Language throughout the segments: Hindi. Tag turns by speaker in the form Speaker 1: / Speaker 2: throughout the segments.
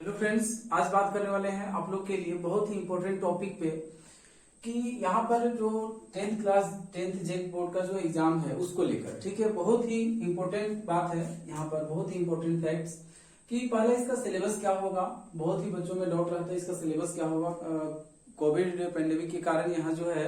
Speaker 1: हेलो फ्रेंड्स, आज बात करने वाले हैं आप लोग के लिए बहुत ही इम्पोर्टेंट टॉपिक पे कि यहाँ पर जो 10th जेक बोर्ड का जो एग्जाम है उसको लेकर, ठीक है। बहुत ही इम्पोर्टेंट बात है यहाँ पर, बहुत ही इम्पोर्टेंट फैक्ट्स कि पहले इसका सिलेबस क्या होगा। बहुत ही बच्चों में डाउट रहता है इसका सिलेबस क्या होगा। कोविड पेंडेमिक के कारण यहाँ जो है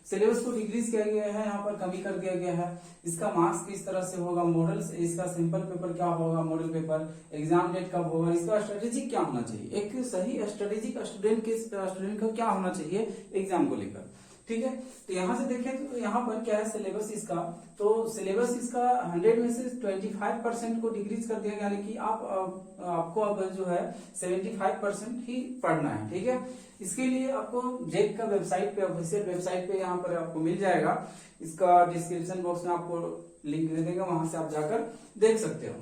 Speaker 1: सिलेबस को डिक्रीज किया गया है, यहाँ पर कमी कर दिया गया है। इसका मार्क्स किस तरह से होगा, मॉडल इसका सिंपल पेपर क्या होगा, मॉडल पेपर, एग्जाम डेट कब होगा, इसका स्ट्रेटेजी क्या होना चाहिए, एक सही स्ट्रेटेजिक स्टूडेंट का क्या होना चाहिए एग्जाम को लेकर, ठीक है। तो यहाँ से देखें तो यहाँ पर क्या है सिलेबस इसका, तो सिलेबस इसका 100 में से 25% को डिक्रीज कर दिया, यानी कि आपको अब जो है 75% ही पढ़ना है, ठीक है। इसके लिए आपको जेक का वेबसाइट पे, ऑफिशियल वेबसाइट पे यहाँ पर आपको मिल जाएगा। इसका डिस्क्रिप्शन बॉक्स में आपको लिंक दे देंगे, वहां से आप जाकर देख सकते हो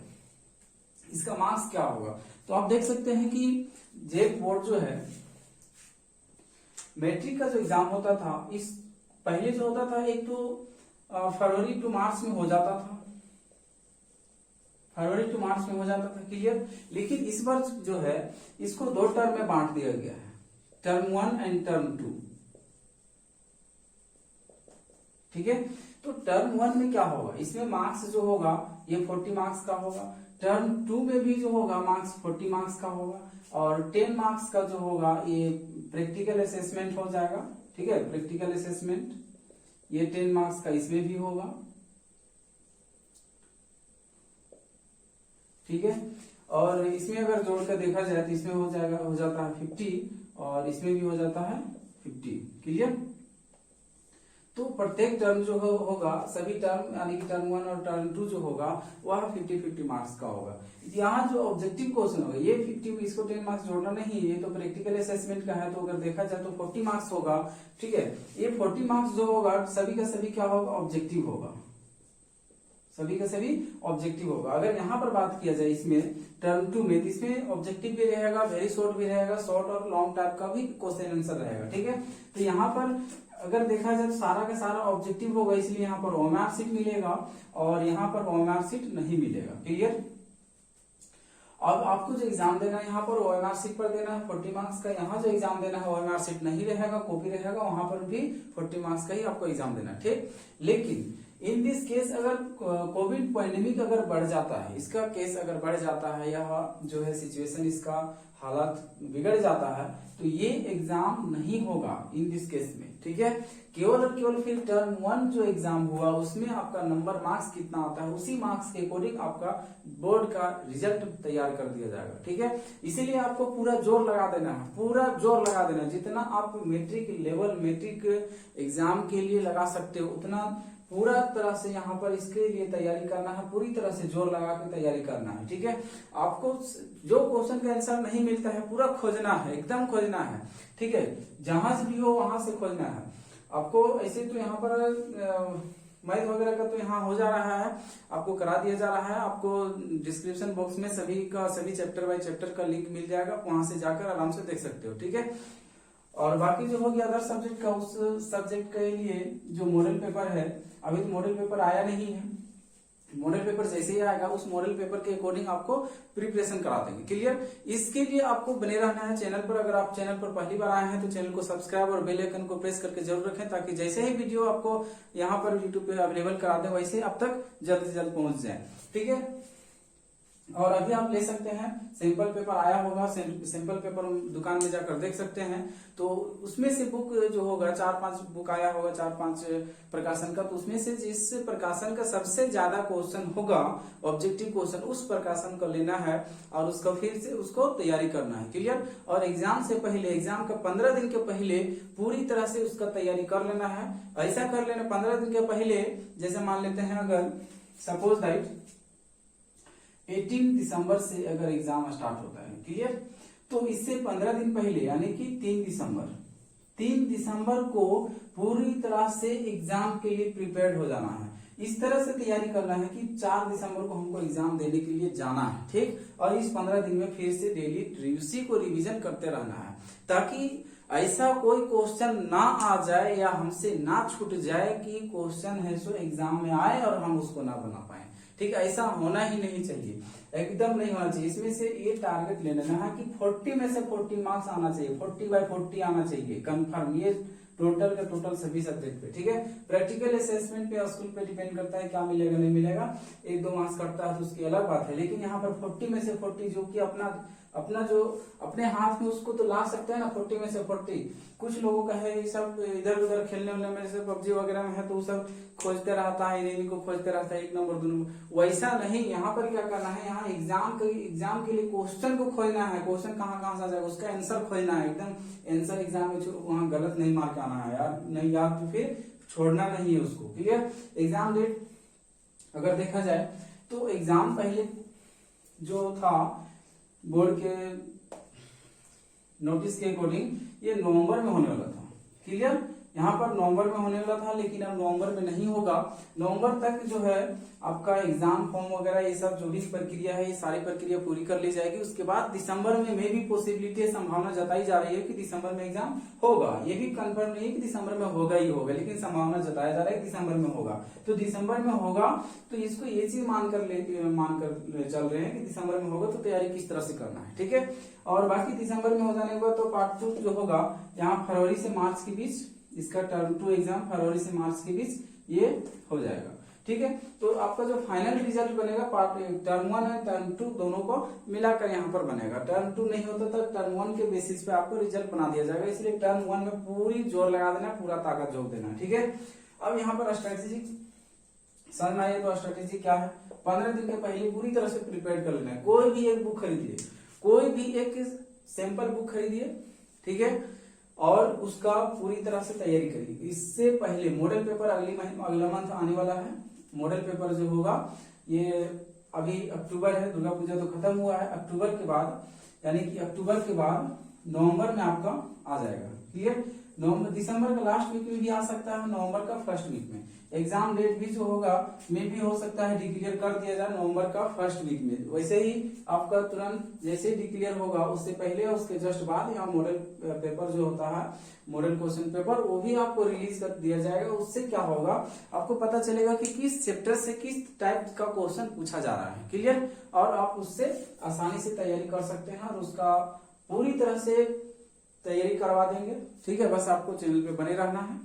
Speaker 1: इसका मार्क्स क्या होगा। तो आप देख सकते हैं कि जेक बोर्ड जो है मैट्रिक का जो एग्जाम होता था, इस पहले जो होता था एक तो फरवरी टू मार्च में हो जाता था, फरवरी टू मार्च में हो जाता था, क्लियर। लेकिन इस बार जो है इसको 2 टर्म में बांट दिया गया है, टर्म 1 एंड टर्म 2, ठीक है। तो टर्म 1 में क्या होगा, इसमें मार्क्स जो होगा ये 40 मार्क्स का होगा। टर्म 2 में भी जो होगा मार्क्स 40 मार्क्स का होगा, और 10 मार्क्स का जो होगा ये प्रैक्टिकल असेसमेंट हो जाएगा, ठीक है। प्रैक्टिकल असेसमेंट ये 10 मार्क्स का इसमें भी होगा, ठीक है। और इसमें अगर जोड़कर देखा जाए तो इसमें हो जाता है 50 और इसमें भी हो जाता है 50, क्लियर। तो प्रत्येक टर्म जो होगा, सभी टर्म यानी कि टर्म 1 और टर्म 2 जो होगा वह 50-50 मार्क्स का होगा। यहाँ जो ऑब्जेक्टिव क्वेश्चन होगा ये 50, इसको 10 मार्क्स जोड़ना नहीं है, ये तो प्रैक्टिकल असेसमेंट का है, तो अगर देखा जाए तो 40 मार्क्स होगा, ठीक है। ये 40 मार्क्स जो होगा सभी का सभी क्या होगा, ऑब्जेक्टिव होगा, सभी का सभी ऑब्जेक्टिव होगा। अगर यहाँ पर बात किया जाए इसमें टर्म 2 में, तो इसमें ऑब्जेक्टिव भी रहेगा, वेरी शॉर्ट भी रहेगा, शॉर्ट और लॉन्ग टाइप का भी क्वेश्चन आंसर रहेगा, ठीक है। तो यहाँ पर अगर देखा जाए तो सारा का सारा ऑब्जेक्टिव होगा, इसलिए यहाँ पर ओएमआर सीट मिलेगा और यहाँ पर ओएमआर सीट नहीं मिलेगा, क्लियर। अब आपको जो एग्जाम देना है यहाँ पर ओएमआर सीट पर देना है 40 मार्क्स का, यहाँ जो एग्जाम देना है ओएमआर सीट नहीं रहेगा, कॉपी रहेगा, वहां पर भी 40 मार्क्स का ही आपको एग्जाम देना है, ठीक। लेकिन इन दिस केस अगर कोविड पैंडेमिक अगर बढ़ जाता है, इसका केस अगर बढ़ जाता है या जो है सिचुएशन इसका हालात बिगड़ जाता है, तो ये एग्जाम नहीं होगा इन दिस केस में, ठीक है। केवल और केवल फिर टर्म 1 जो एग्जाम हुआ उसमें आपका नंबर मार्क्स कितना आता है, उसी मार्क्स के अकॉर्डिंग आपका बोर्ड का रिजल्ट तैयार कर दिया जाएगा, ठीक है। इसीलिए आपको पूरा जोर लगा देना है, पूरा जोर लगा देना है, जितना आप मैट्रिक लेवल मैट्रिक एग्जाम के लिए लगा सकते हो उतना पूरा तरह से यहाँ पर इसके लिए तैयारी करना है, पूरी तरह से जोर लगा के तैयारी करना है, ठीक है। आपको जो क्वेश्चन का आंसर नहीं मिलता है पूरा खोजना है, एकदम खोजना है, ठीक है। जहां से भी हो वहां से खोजना है आपको। ऐसे तो यहाँ पर मैथ वगैरह का तो यहाँ हो जा रहा है, आपको करा दिया जा रहा है। आपको डिस्क्रिप्शन बॉक्स में सभी चैप्टर बाय चैप्टर का लिंक मिल जाएगा, वहां से जाकर आराम से देख सकते हो, ठीक है। और बाकी जो हो गया अदर सब्जेक्ट का, उस सब्जेक्ट के लिए जो मॉडल पेपर है, अभी तो मॉडल पेपर आया नहीं है, मॉडल पेपर जैसे ही आएगा उस मॉडल पेपर के अकॉर्डिंग आपको प्रिपरेशन करा देंगे, क्लियर। इसके लिए आपको बने रहना है चैनल पर। अगर आप चैनल पर पहली बार आए हैं तो चैनल को सब्सक्राइब और बेल आइकन को प्रेस करके जरूर रखें, ताकि जैसे ही वीडियो आपको यहाँ पर यूट्यूब पे अवेलेबल करा दें वैसे आप तक जल्द से जल्द पहुंच जाए, ठीक है। और अभी आप ले सकते हैं, सैंपल पेपर आया होगा, सैंपल पेपर दुकान में जाकर देख सकते हैं। तो उसमें से बुक जो होगा 4-5 बुक आया होगा, 4-5 प्रकाशन का, तो उसमें से जिस प्रकाशन का सबसे ज्यादा क्वेश्चन होगा ऑब्जेक्टिव क्वेश्चन, उस प्रकाशन को लेना है और उसका फिर से उसको तैयारी करना है, क्लियर। और एग्जाम से पहले, एग्जाम का 15 दिन के पहले पूरी तरह से उसका तैयारी कर लेना है। ऐसा कर लेना 15 दिन के पहले, जैसे मान लेते हैं अगर सपोज दैट 18 दिसंबर से अगर एग्जाम स्टार्ट होता है, क्लियर, तो इससे 15 दिन पहले यानी कि 3 दिसंबर को पूरी तरह से एग्जाम के लिए प्रिपेयर्ड हो जाना है। इस तरह से तैयारी करना है कि 4 दिसंबर को हमको एग्जाम देने के लिए जाना है, ठीक। और इस 15 दिन में फिर से डेली उसी को रिविजन करते रहना है, ताकि ऐसा कोई क्वेश्चन ना आ जाए या हमसे ना छूट जाए कि क्वेश्चन है सो एग्जाम में आए और हम उसको ना बना पाए, ठीक है, ऐसा होना ही नहीं चाहिए, एकदम नहीं होना चाहिए। इसमें से ये टारगेट ले लेना है कि 40 में से 40 मार्क्स आना चाहिए, 40/40 आना चाहिए कंफर्म, ये टोटल का टोटल सभी सब्जेक्ट पे। ठीक है, प्रैक्टिकल असेसमेंट पे स्कूल पे डिपेंड करता है क्या मिलेगा नहीं मिलेगा, 1-2 मार्क्स कटता है तो उसकी अलग बात है, लेकिन यहाँ पर 40 में से 40 जो कि अपना जो अपने हाथ में उसको तो ला सकते हैं ना, 40 में से 40। कुछ लोगों का है ये सब इधर उधर खेलने उलने में, जैसे पबजी वगैरह में है तो वो सब खोजते रहता है, एनिमी को खोजते रहता है 1 नंबर 2 नंबर, वैसा नहीं। यहाँ पर क्या करना है, यहाँ एग्जाम के लिए क्वेश्चन को खोजना है, क्वेश्चन कहाँ से आ जाएगा उसका आंसर खोजना है, एकदम आंसर एग्जाम में वहाँ गलत नहीं मार के आना है यार, नहीं याद तो फिर छोड़ना नहीं है उसको। क्लियर। एग्जाम डेट अगर देखा जाए तो एग्जाम पहले जो था बोर्ड के नोटिस के अकॉर्डिंग ये नवंबर में होने वाला था। क्लियर, यहाँ पर नवंबर में होने वाला था, लेकिन अब नवंबर में नहीं होगा। नवंबर तक जो है आपका एग्जाम फॉर्म वगैरह ये सब जो भी प्रक्रिया है, ये सारी प्रक्रिया पूरी कर ली जाएगी। उसके बाद दिसंबर में भी पॉसिबिलिटी है, संभावना जताई जा रही है कि दिसंबर में एग्जाम होगा। ये भी कंफर्म नहीं है कि दिसंबर में होगा ही होगा, लेकिन संभावना जताया जा रहा है कि दिसंबर में होगा। तो दिसंबर में होगा तो इसको ये चीज मानकर चल रहे हैं कि दिसंबर में होगा, तो तैयारी किस तरह से करना है। ठीक है, और बाकी दिसंबर में हो जाने के बाद तो पार्ट 2 जो होगा यहाँ फरवरी से मार्च के बीच, इसका टर्म 2 एग्जाम फरवरी से मार्च के बीच ये हो जाएगा। ठीक है, तो आपका जो फाइनल रिजल्ट बनेगा पार्ट टर्म 1 है टर्म 2 दोनों को मिलाकर यहाँ पर बनेगा। टर्म 2 नहीं होता तो टर्म 1 के बेसिस पे आपको रिजल्ट बना दिया जाएगा, इसलिए टर्म 1 में पूरी जोर लगा देना, पूरा ताकत झोंक देना। ठीक है, अब यहाँ पर स्ट्रेटेजी समझ में आइए तो स्ट्रेटेजी क्या है, 15 दिन के पहले पूरी तरह से प्रिपेयर कर लेना है। कोई भी एक बुक खरीदिए, कोई भी एक सैंपल बुक खरीदिए, ठीक है, और उसका पूरी तरह से तैयारी करिए। इससे पहले मॉडल पेपर अगला मंथ आने वाला है। मॉडल पेपर जो होगा ये अभी अक्टूबर है, दुर्गा पूजा तो खत्म हुआ है, अक्टूबर के बाद यानी कि अक्टूबर के बाद नवंबर में आपका आ जाएगा। क्लियर, नवंबर दिसंबर का लास्ट वीक में भी आ सकता है, नवंबर का फर्स्ट वीक में। एग्जाम डेट भी जो होगा में भी हो सकता है डिक्लेयर कर दिया जाए नवंबर का फर्स्ट वीक में। वैसे ही आपका तुरंत जैसे डिक्लेयर होगा उससे पहले और उसके जस्ट बाद यहाँ मॉडल पेपर जो होता है, मॉडल क्वेश्चन पेपर, वो भी आपको रिलीज कर दिया जाएगा। उससे क्या होगा आपको पता चलेगा कि किस चैप्टर से किस टाइप का क्वेश्चन पूछा जा रहा है। क्लियर, और आप उससे आसानी से तैयारी कर सकते हैं और उसका पूरी तरह से तैयारी करवा देंगे। ठीक है, बस आपको चैनल पे बने रहना है।